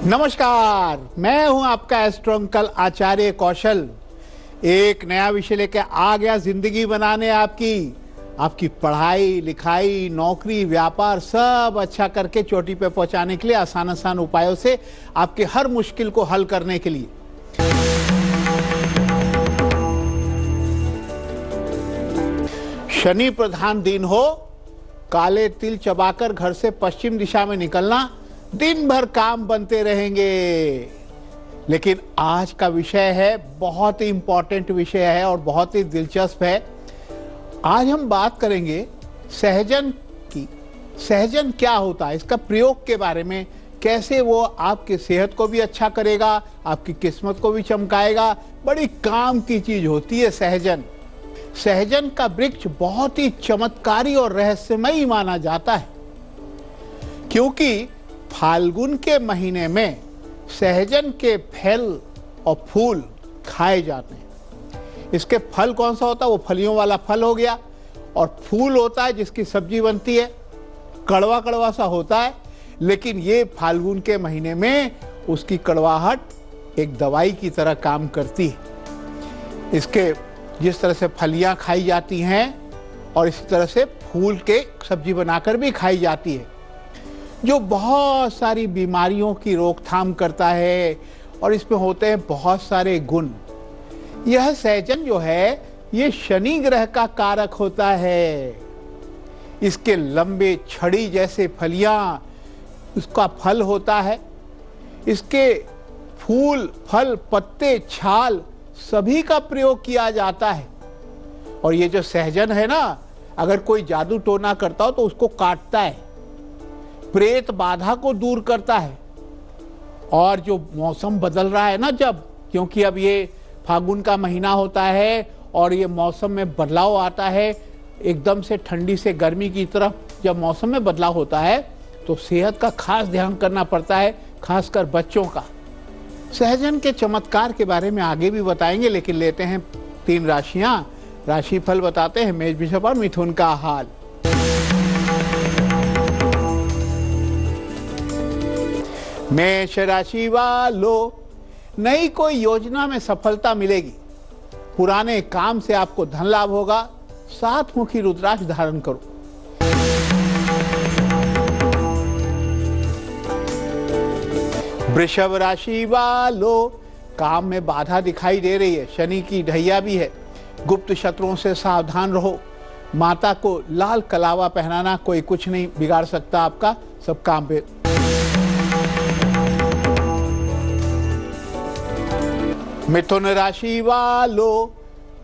नमस्कार, मैं हूं आपका एस्ट्रो अंकल आचार्य कौशल। एक नया विषय लेकर आ गया जिंदगी बनाने आपकी पढ़ाई लिखाई नौकरी व्यापार सब अच्छा करके चोटी पे पहुंचाने के लिए आसान उपायों से आपके हर मुश्किल को हल करने के लिए। शनि प्रधान दिन हो, काले तिल चबाकर घर से पश्चिम दिशा में निकलना, दिन भर काम बनते रहेंगे। लेकिन आज का विषय है बहुत ही इंपॉर्टेंट विषय है और बहुत ही दिलचस्प है। आज हम बात करेंगे सहजन की। सहजन क्या होता है, इसका प्रयोग के बारे में, कैसे वो आपकी सेहत को भी अच्छा करेगा, आपकी किस्मत को भी चमकाएगा। बड़ी काम की चीज होती है सहजन। सहजन का वृक्ष बहुत ही चमत्कारी और रहस्यमयी माना जाता है, क्योंकि फाल्गुन के महीने में सहजन के फल और फूल खाए जाते हैं। इसके फल कौन सा होता है, वो फलियों वाला फल हो गया, और फूल होता है जिसकी सब्जी बनती है, कड़वा कड़वा सा होता है। लेकिन ये फाल्गुन के महीने में उसकी कड़वाहट एक दवाई की तरह काम करती है। इसके जिस तरह से फलियां खाई जाती हैं और इसी तरह से फूल के सब्जी बनाकर भी खाई जाती है, जो बहुत सारी बीमारियों की रोकथाम करता है और इसमें होते हैं बहुत सारे गुण। यह सहजन जो है ये शनि ग्रह का कारक होता है। इसके लंबे छड़ी जैसे फलियां उसका फल होता है। इसके फूल फल पत्ते छाल सभी का प्रयोग किया जाता है। और ये जो सहजन है ना, अगर कोई जादू टोना करता हो तो उसको काटता है, प्रेत बाधा को दूर करता है। और जो मौसम बदल रहा है ना, जब क्योंकि अब ये फागुन का महीना होता है और ये मौसम में बदलाव आता है, एकदम से ठंडी से गर्मी की तरफ जब मौसम में बदलाव होता है तो सेहत का खास ध्यान करना पड़ता है, खासकर बच्चों का। सहजन के चमत्कार के बारे में आगे भी बताएंगे, लेकिन लेते हैं 3 राशियां। राशिफल बताते हैं मेष वृषभ और मिथुन का हाल। मेष राशि वालों, नई कोई योजना में सफलता मिलेगी। पुराने काम से आपको धन लाभ होगा। 7 मुखी रुद्राक्ष धारण करो। वृषभ राशि वालों, काम में बाधा दिखाई दे रही है, शनि की ढैया भी है। गुप्त शत्रुओं से सावधान रहो। माता को लाल कलावा पहनाना, कोई कुछ नहीं बिगाड़ सकता आपका, सब काम पे। मिथुन राशि वालों,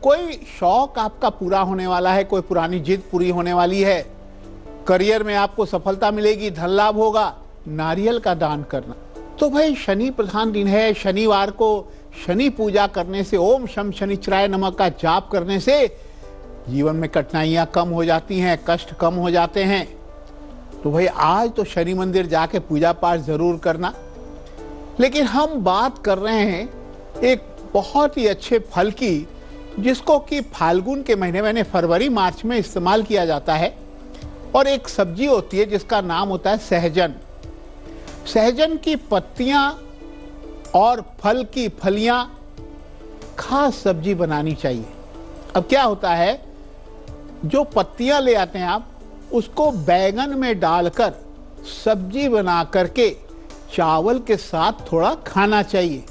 कोई शौक आपका पूरा होने वाला है, कोई पुरानी जिद पूरी होने वाली है। करियर में आपको सफलता मिलेगी, धन लाभ होगा। नारियल का दान करना। तो भाई शनि प्रधान दिन है, शनिवार को शनि पूजा करने से, ओम शम शनिचराय नमः का जाप करने से जीवन में कठिनाइयां कम हो जाती हैं, कष्ट कम हो जाते हैं। तो भाई आज तो शनि मंदिर जाके पूजा पाठ जरूर करना। लेकिन हम बात कर रहे हैं एक बहुत ही अच्छे फल की, जिसको कि फाल्गुन के महीने में, फरवरी मार्च में इस्तेमाल किया जाता है। और एक सब्जी होती है जिसका नाम होता है सहजन। सहजन की पत्तियां और फल की फलियां खास सब्जी बनानी चाहिए। अब क्या होता है, जो पत्तियां ले आते हैं आप, उसको बैगन में डालकर सब्जी बना करके चावल के साथ थोड़ा खाना चाहिए।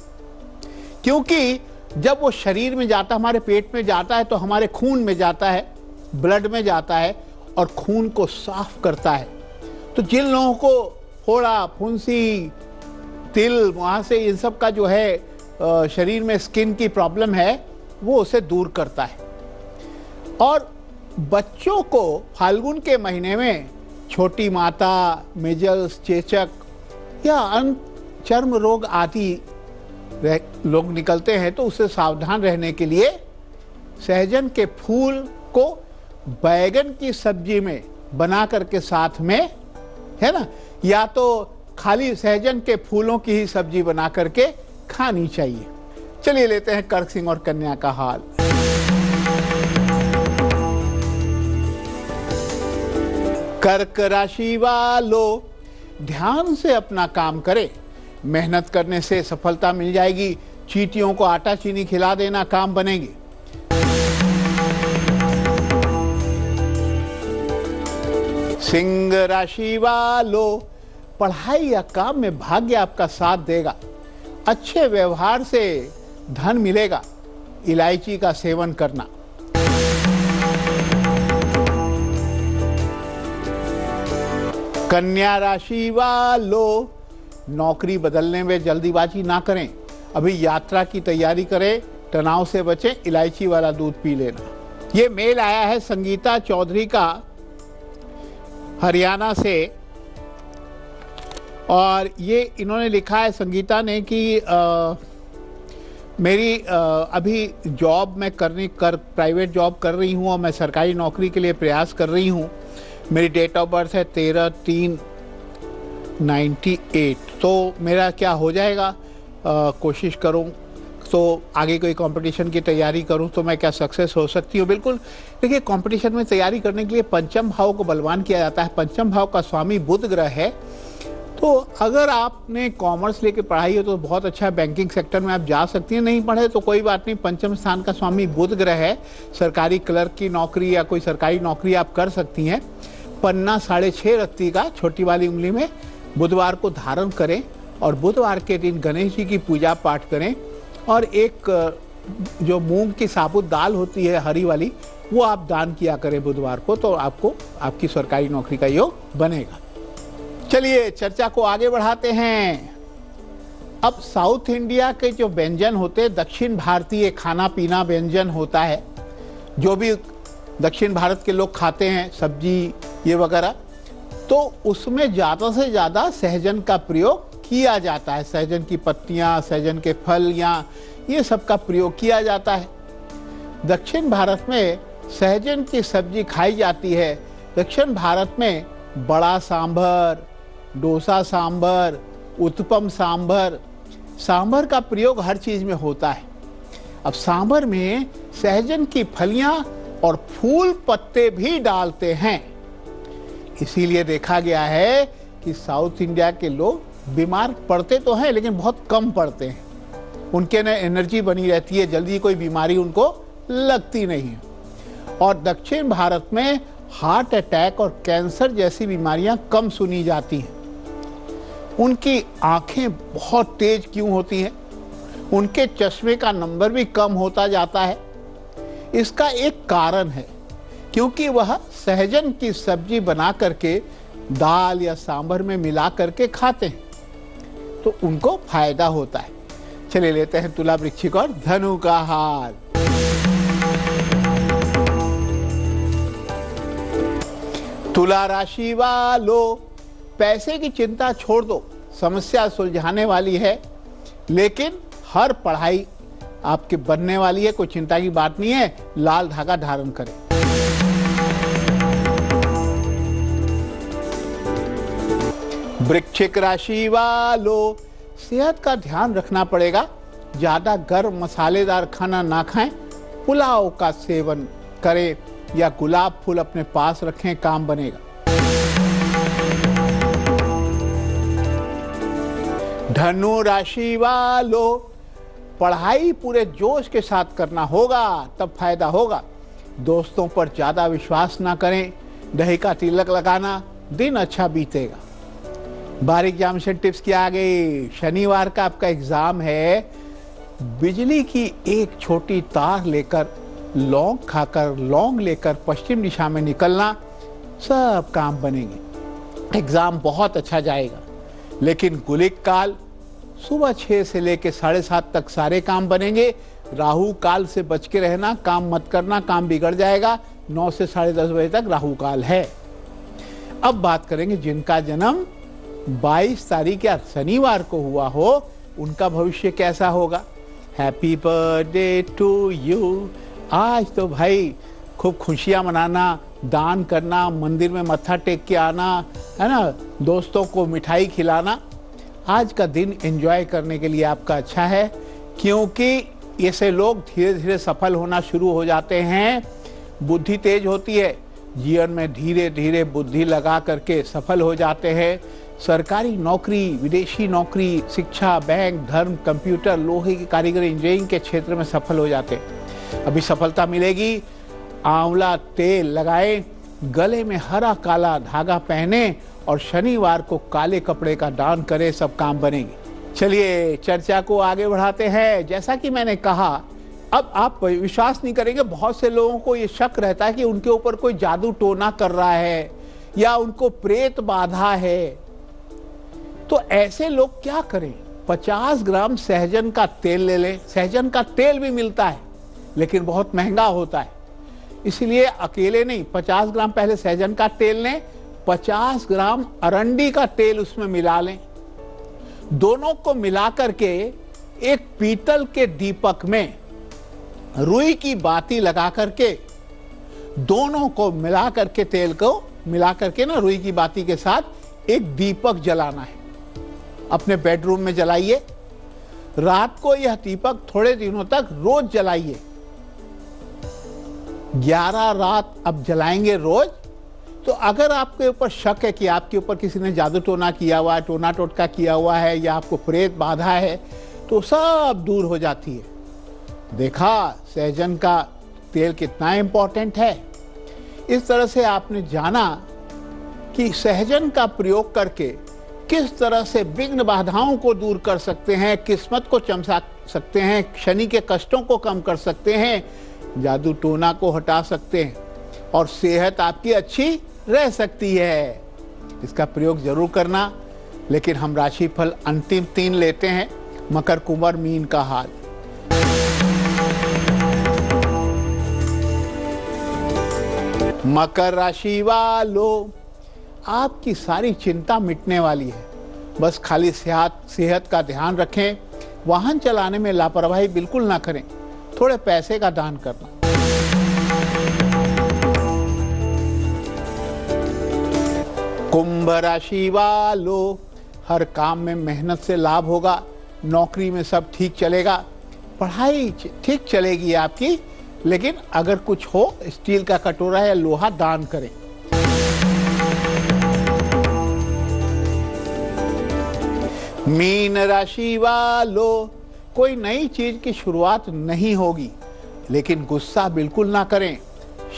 क्योंकि जब वो शरीर में जाता है, हमारे पेट में जाता है, तो हमारे खून में जाता है, ब्लड में जाता है और खून को साफ करता है। तो जिन लोगों को फोड़ा फुंसी तिल वहाँ से इन सब का जो है शरीर में स्किन की प्रॉब्लम है, वो उसे दूर करता है। और बच्चों को फाल्गुन के महीने में छोटी माता, मेजल्स, चेचक या अन्य चर्म रोग आदि लोग निकलते हैं, तो उससे सावधान रहने के लिए सहजन के फूल को बैगन की सब्जी में बना करके साथ में, है ना, या तो खाली सहजन के फूलों की ही सब्जी बना करके खानी चाहिए। चलिए लेते हैं कर्क सिंह और कन्या का हाल। कर्क राशि वालों, ध्यान से अपना काम करें। मेहनत करने से सफलता मिल जाएगी। चींटियों को आटा चीनी खिला देना, काम बनेंगे। सिंह राशि वालों, पढ़ाई या काम में भाग्य आपका साथ देगा। अच्छे व्यवहार से धन मिलेगा। इलायची का सेवन करना। कन्या राशि वालों, नौकरी बदलने में जल्दीबाजी ना करें। अभी यात्रा की तैयारी करें, तनाव से बचें, इलायची वाला दूध पी लेना। ये मेल आया है संगीता चौधरी का हरियाणा से, और ये इन्होंने लिखा है संगीता ने कि मेरी अभी जॉब मैं प्राइवेट जॉब कर रही हूँ और मैं सरकारी नौकरी के लिए प्रयास कर रही हूँ। मेरी डेट ऑफ बर्थ है 13/3/98। तो मेरा क्या हो जाएगा, कोशिश करूँ तो आगे कोई कंपटीशन की तैयारी करूं तो मैं क्या सक्सेस हो सकती हूँ? बिल्कुल। देखिए, कंपटीशन में तैयारी करने के लिए पंचम भाव को बलवान किया जाता है। पंचम भाव का स्वामी बुध ग्रह है। तो अगर आपने कॉमर्स लेके पढ़ाई हो तो बहुत अच्छा, बैंकिंग सेक्टर में आप जा सकती हैं। नहीं पढ़े तो कोई बात नहीं, पंचम स्थान का स्वामी बुध ग्रह है। सरकारी क्लर्क की नौकरी या कोई सरकारी नौकरी आप कर सकती हैं। पन्ना 6.5 रत्ती का छोटी वाली उंगली में बुधवार को धारण करें और बुधवार के दिन गणेश जी की पूजा पाठ करें, और एक जो मूंग की साबुत दाल होती है हरी वाली, वो आप दान किया करें बुधवार को, तो आपको आपकी सरकारी नौकरी का योग बनेगा। चलिए चर्चा को आगे बढ़ाते हैं। अब साउथ इंडिया के जो व्यंजन होते हैं, दक्षिण भारतीय खाना पीना व्यंजन होता है, जो भी दक्षिण भारत के लोग खाते हैं, सब्जी ये वगैरह, तो उसमें ज़्यादा से ज़्यादा सहजन का प्रयोग किया जाता है। सहजन की पत्तियां, सहजन के फल या ये सब का प्रयोग किया जाता है। दक्षिण भारत में सहजन की सब्जी खाई जाती है। दक्षिण भारत में बड़ा सांभर, डोसा सांभर, उत्पम सांभर, सांभर का प्रयोग हर चीज में होता है। अब सांभर में सहजन की फलियां और फूल पत्ते भी डालते हैं। इसीलिए देखा गया है कि साउथ इंडिया के लोग बीमार पड़ते तो हैं लेकिन बहुत कम पड़ते हैं। उनके न एनर्जी बनी रहती है, जल्दी कोई बीमारी उनको लगती नहीं है। और दक्षिण भारत में हार्ट अटैक और कैंसर जैसी बीमारियां कम सुनी जाती हैं। उनकी आंखें बहुत तेज क्यों होती हैं? उनके चश्मे का नंबर भी कम होता जाता है। इसका एक कारण है, क्योंकि वह सहजन की सब्जी बना करके दाल या सांभर में मिला करके खाते हैं, तो उनको फायदा होता है। चलिए लेते हैं तुला, वृश्चिक और धनु का हाल। तुला राशि वालों, पैसे की चिंता छोड़ दो, समस्या सुलझाने वाली है, लेकिन हर पढ़ाई आपके बनने वाली है, कोई चिंता की बात नहीं है। लाल धागा धारण करें। वृश्चिक राशि वालों, सेहत का ध्यान रखना पड़ेगा। ज्यादा गर्म मसालेदार खाना ना खाएं, पुलाव का सेवन करें या गुलाब फूल अपने पास रखें, काम बनेगा। धनु राशि वालों, पढ़ाई पूरे जोश के साथ करना होगा, तब फायदा होगा। दोस्तों पर ज्यादा विश्वास ना करें। दही का तिलक लगाना, दिन अच्छा बीतेगा। बारीक एग्जाम से टिप्स की आ गई। शनिवार का आपका एग्जाम है। बिजली की एक छोटी तार लेकर, लौंग लेकर पश्चिम दिशा में निकलना, सब काम बनेंगे। एग्जाम बहुत अच्छा जाएगा। लेकिन गुलिक काल सुबह 6 से लेकर 7:30 तक सारे काम बनेंगे। राहु काल से बच के रहना, काम मत करना, काम बिगड़ जाएगा। 9 से 10:30 बजे तक राहु काल है। अब बात करेंगे जिनका जन्म 22 तारीख या शनिवार को हुआ हो, उनका भविष्य कैसा होगा। Happy birthday to you. आज तो भाई खूब खुशियां मनाना, दान करना, मंदिर में मत्था टेक के आना, है ना, दोस्तों को मिठाई खिलाना। आज का दिन एंजॉय करने के लिए आपका अच्छा है, क्योंकि ऐसे लोग धीरे धीरे सफल होना शुरू हो जाते हैं। बुद्धि तेज होती है, जीवन में धीरे धीरे बुद्धि लगा करके सफल हो जाते हैं। सरकारी नौकरी, विदेशी नौकरी, शिक्षा, बैंक, धर्म, कंप्यूटर, लोहे की कारीगरी, इंजीनियरिंग के क्षेत्र में सफल हो जाते हैं। अभी सफलता मिलेगी। आंवला तेल लगाएं, गले में हरा काला धागा पहने और शनिवार को काले कपड़े का दान करें, सब काम बनेंगे। चलिए चर्चा को आगे बढ़ाते हैं। जैसा कि मैंने कहा, अब आप विश्वास नहीं करेंगे, बहुत से लोगों को ये शक रहता है कि उनके ऊपर कोई जादू टोना कर रहा है या उनको प्रेत बाधा है। तो ऐसे लोग क्या करें? 50 ग्राम सहजन का तेल ले लें। सहजन का तेल भी मिलता है लेकिन बहुत महंगा होता है, इसलिए अकेले नहीं, 50 ग्राम पहले सहजन का तेल लें, 50 ग्राम अरंडी का तेल उसमें मिला लें। दोनों को मिला करके एक पीतल के दीपक में रुई की बाती लगा करके, दोनों को मिला करके, तेल को मिला करके ना रुई की बाती के साथ एक दीपक जलाना है। अपने बेडरूम में जलाइए। रात को यह दीपक थोड़े दिनों तक रोज जलाइए। 11 रात अब जलाएंगे रोज। तो अगर आपके ऊपर शक है कि आपके ऊपर किसी ने जादू टोना किया हुआ है, टोना टोटका किया हुआ है या आपको प्रेत बाधा है, तो सब दूर हो जाती है। देखा सहजन का तेल कितना इंपॉर्टेंट है। इस तरह से आपने जाना कि सहजन का प्रयोग करके किस तरह से विघ्न बाधाओं को दूर कर सकते हैं, किस्मत को चमका सकते हैं, शनि के कष्टों को कम कर सकते हैं, जादू टोना को हटा सकते हैं और सेहत आपकी अच्छी रह सकती है। इसका प्रयोग जरूर करना। लेकिन हम राशिफल अंतिम 3 लेते हैं। मकर, कुंभर, मीन का हाल। मकर राशि वालों, आपकी सारी चिंता मिटने वाली है। बस खाली सेहत का ध्यान रखें। वाहन चलाने में लापरवाही बिल्कुल ना करें। थोड़े पैसे का दान करना। कुंभ राशि वालों, हर काम में मेहनत से लाभ होगा। नौकरी में सब ठीक चलेगा। पढ़ाई ठीक चलेगी आपकी, लेकिन अगर कुछ हो, स्टील का कटोरा या लोहा दान करें। मीन राशि वालों, कोई नई चीज की शुरुआत नहीं होगी, लेकिन गुस्सा बिल्कुल ना करें।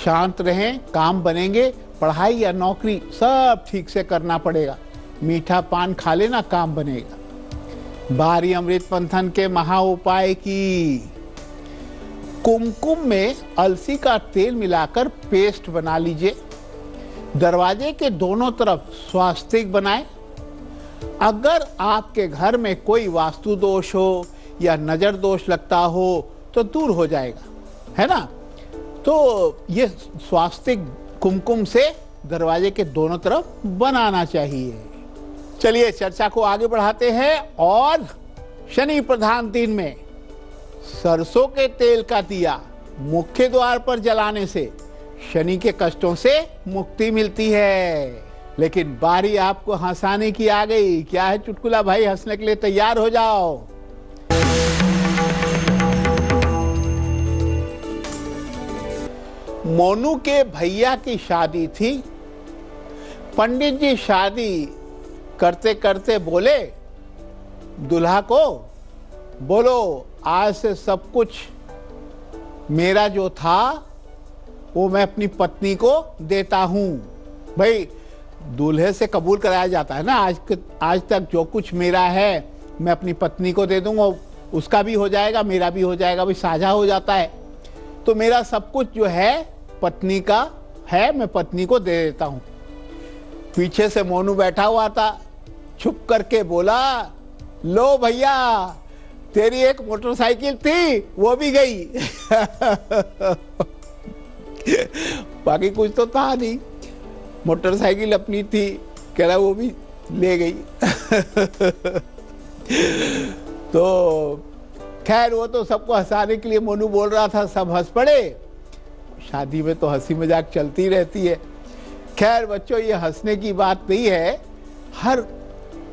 शांत रहें, काम बनेंगे। पढ़ाई या नौकरी सब ठीक से करना पड़ेगा। मीठा पान खा लेना, काम बनेगा। बारी अमृत मंथन के महा उपाय की। कुमकुम में अलसी का तेल मिलाकर पेस्ट बना लीजिए। दरवाजे के दोनों तरफ स्वास्तिक बनाएं। अगर आपके घर में कोई वास्तु दोष हो या नजर दोष लगता हो तो दूर हो जाएगा, है ना। तो ये स्वास्तिक कुमकुम से दरवाजे के दोनों तरफ बनाना चाहिए। चलिए चर्चा को आगे बढ़ाते हैं। और शनि प्रधान दिन में सरसों के तेल का दिया मुख्य द्वार पर जलाने से शनि के कष्टों से मुक्ति मिलती है। लेकिन बारी आपको हंसाने की आ गई। क्या है चुटकुला भाई? हंसने के लिए तैयार हो जाओ। मोनू के भैया की शादी थी। पंडित जी शादी करते करते बोले दुल्हा को, बोलो आज से सब कुछ मेरा जो था वो मैं अपनी पत्नी को देता हूं। भाई दूल्हे से कबूल कराया जाता है ना, आज तक जो कुछ मेरा है मैं अपनी पत्नी को दे दूंगा, उसका भी हो जाएगा, मेरा भी हो जाएगा, भाई साझा हो जाता है। तो मेरा सब कुछ जो है पत्नी का है, मैं पत्नी को दे देता हूं। पीछे से मोनू बैठा हुआ था, छुप करके बोला, लो भैया तेरी एक मोटरसाइकिल थी वो भी गई। बाकी कुछ तो था नहीं, मोटरसाइकिल अपनी थी, कह रहा वो भी ले गई। तो खैर वो तो सबको हंसाने के लिए मोनू बोल रहा था, सब हंस पड़े। शादी में तो हंसी मजाक चलती रहती है। खैर बच्चों, ये हंसने की बात नहीं है। हर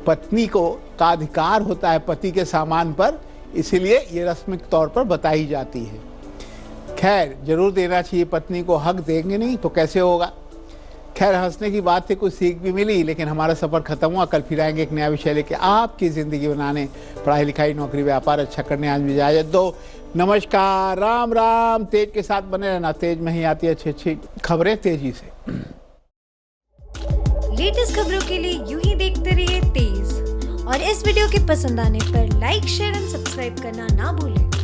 पत्नी को का अधिकार होता है पति के सामान पर, इसीलिए ये रस्म के तौर पर बताई जाती है। खैर जरूर देना चाहिए पत्नी को, हक देंगे नहीं तो कैसे होगा। खैर हंसने की बात थी, कुछ सीख भी मिली, लेकिन हमारा सफर खत्म हुआ। कल फिर आएंगे एक नया विषय लेके आपकी जिंदगी बनाने, पढ़ाई लिखाई नौकरी व्यापार अच्छा करने। आज भी इजाजत दो, नमस्कार, राम राम। तेज के साथ बने रहना, तेज में ही आती है अच्छी अच्छी खबरें तेजी से। लेटेस्ट खबरों के लिए यूं ही देखते रहिए तेज, और इस वीडियो के पसंद आने पर लाइक शेयर एंड सब्सक्राइब करना ना भूलें।